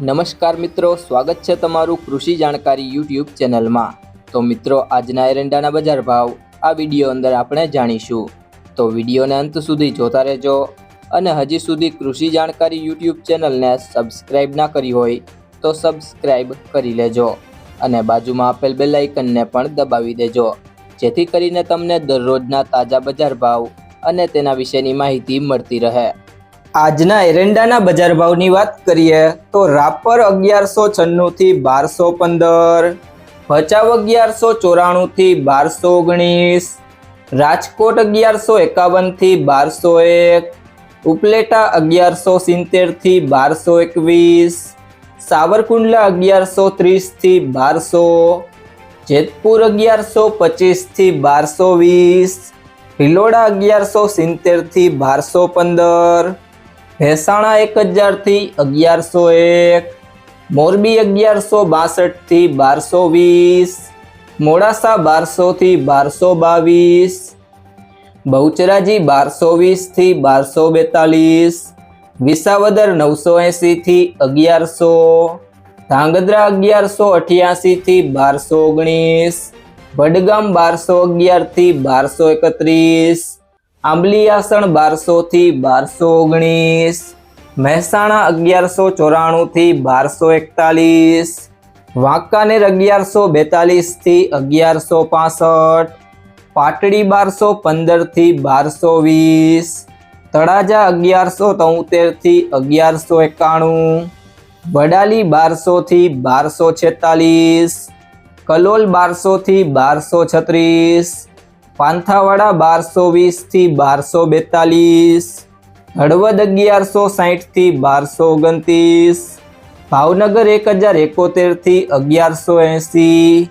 નમસ્કાર મિત્રો, સ્વાગત છે તમારું કૃષિ જાણકારી યુટ્યુબ ચેનલમાં। તો મિત્રો, આજના એરંડાના બજાર ભાવ આ વિડીયો અંદર આપણે જાણીશું, તો વિડીયોને અંત સુધી જોતા રહેજો। અને હજી સુધી કૃષિ જાણકારી યુટ્યુબ ચેનલને સબસ્ક્રાઇબ ના કરી હોય તો સબસ્ક્રાઇબ કરી લેજો અને બાજુમાં આપેલ બેલ આઇકનને પણ દબાવી દેજો, જેથી કરીને તમને દરરોજના તાજા બજાર ભાવ અને તેના વિશેની માહિતી મળતી રહે। આજના એરંડાના બજાર ભાવની વાત કરીએ તો રાપર 1196 થી 1215, ભચાઉ 1194 થી 1219, રાજકોટ 1151 થી 1201, ઉપલેટા 1170 થી 1221, સાવરકુંડલા 1130 થી 1200, જેતપુર 1125 થી 1220, ભિલોડા 1170 થી 1215, ભેસાણા 1000 થી 1101, મોરબી 1162 થી 1220, મોડાસા 1200 થી 1222, બહુચરાજી 1220 થી 1242, વિસાવદર 980 થી 1100, ધાંગધ્રા 1188 થી 1219, વડગામ 1211 થી 1231, આંબલીયાસણ 1200 થી 1219, મહેસાણા 1194 થી 1241, વાંકાનેર 1142 થી 1165, પાટડી 1215 થી 1220, તળાજા 1173 થી 1191, વડાલી 1200 થી 1246, કલોલ 1200 થી 1236, પાંથાવાડા 1220 થી 1242, હળવદ 1160 થી 1229, ભાવનગર 1071 થી 1180,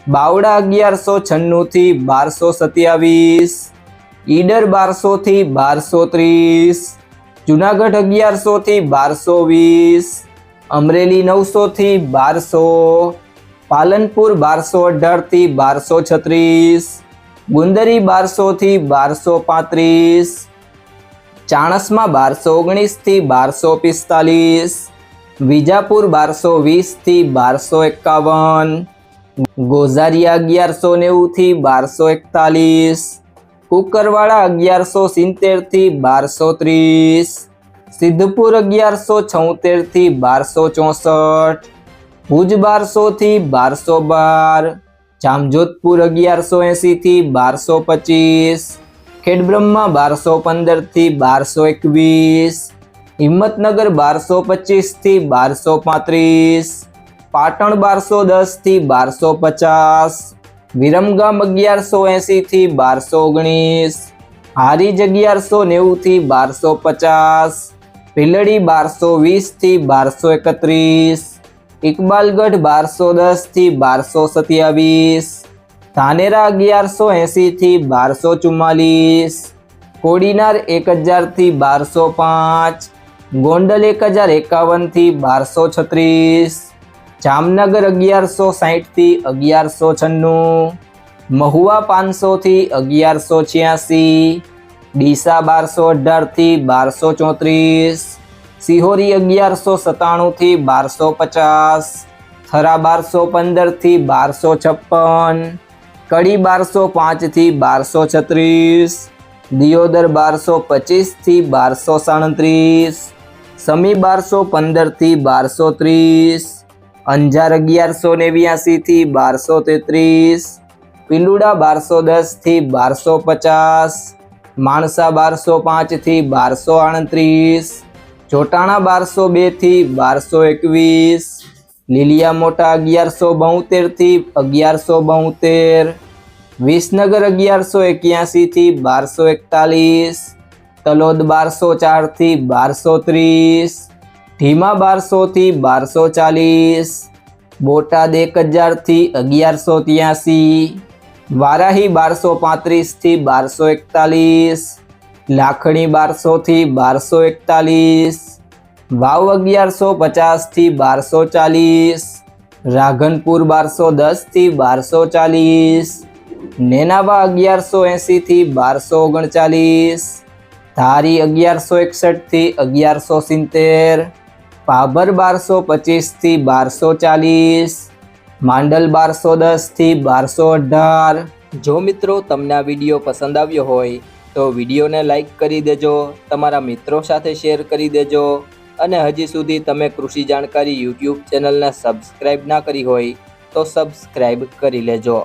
બાવડા 1196 થી 1227, ઈડર 1200 થી 1230, જુનાગઢ 1100 થી 1220, અમરેલી 900 થી 1200, પાલનપુર 1218 થી 1236, ગુંદરી 1200 થી 1235, ચાણસમા 1219 થી 1245, વિજાપુર 1220 થી 1251, ગોઝારિયા 1190 થી 1241, કુકરવાડા 1170 થી 1230, સિદ્ધપુર 1176 થી 1264, ભુજ 1200 થી 1212, જામજોધપુર 1180 થી 1225, ખેડબ્રહ્મા 1215 થી 1221, હિંમતનગર 1225 થી 1235, પાટણ 1210 થી 1250, વિરમગામ 1180 થી 1219, હારીજ 1190 થી 1250, ભીલડી 1220 થી 1231, ઇકબાલગઢ 1210 થી 1227, ધાનેરા 1180 થી 1244, કોડીનાર 1000 થી 1205, ગોંડલ 1051 થી 1236, જામનગર 1160 થી 1196, મહુવા 500 થી 1186, ડીસા 1218 થી 1234, સિહોરી 1197 થી 1250, થરા 1215 થી 1256, કડી 1205 થી 1236, દિયોદર 1225 થી 1237, સમી 1215 થી 1230, અંજાર 1189 થી 1233, પિલુડા 1210 થી 1250, માણસા 1205 થી 1238, જોટાણા 1202 થી 1221, લીલિયા મોટા 1172 થી 1172, વિસનગર 1181 થી 1241, તલોદ 1204 થી 1230, ઢીમા 1200 થી 1240, બોટાદ 1000 થી 1183, વારાહી 1235 થી 1241, લાખણી 1200 થી 1241, વાવ 1150 થી 1240, રાધનપુર 1210 થી 1240, નેનાવા 1180 થી 1239, ધારી 1161 થી 1170, ભાભર 1225 થી 1240, માંડલ 1210 થી 1218। જો મિત્રો તમને આ વિડીયો પસંદ આવ્યો હોય તો વિડીયોને લાઈક કરી દેજો, તમારા મિત્રો સાથે શેર કરી દેજો અને હજી સુધી તમે કૃષિ જાણકારી યુટ્યુબ ચેનલને સબસ્ક્રાઈબ ના કરી હોય તો સબસ્ક્રાઈબ કરી લેજો।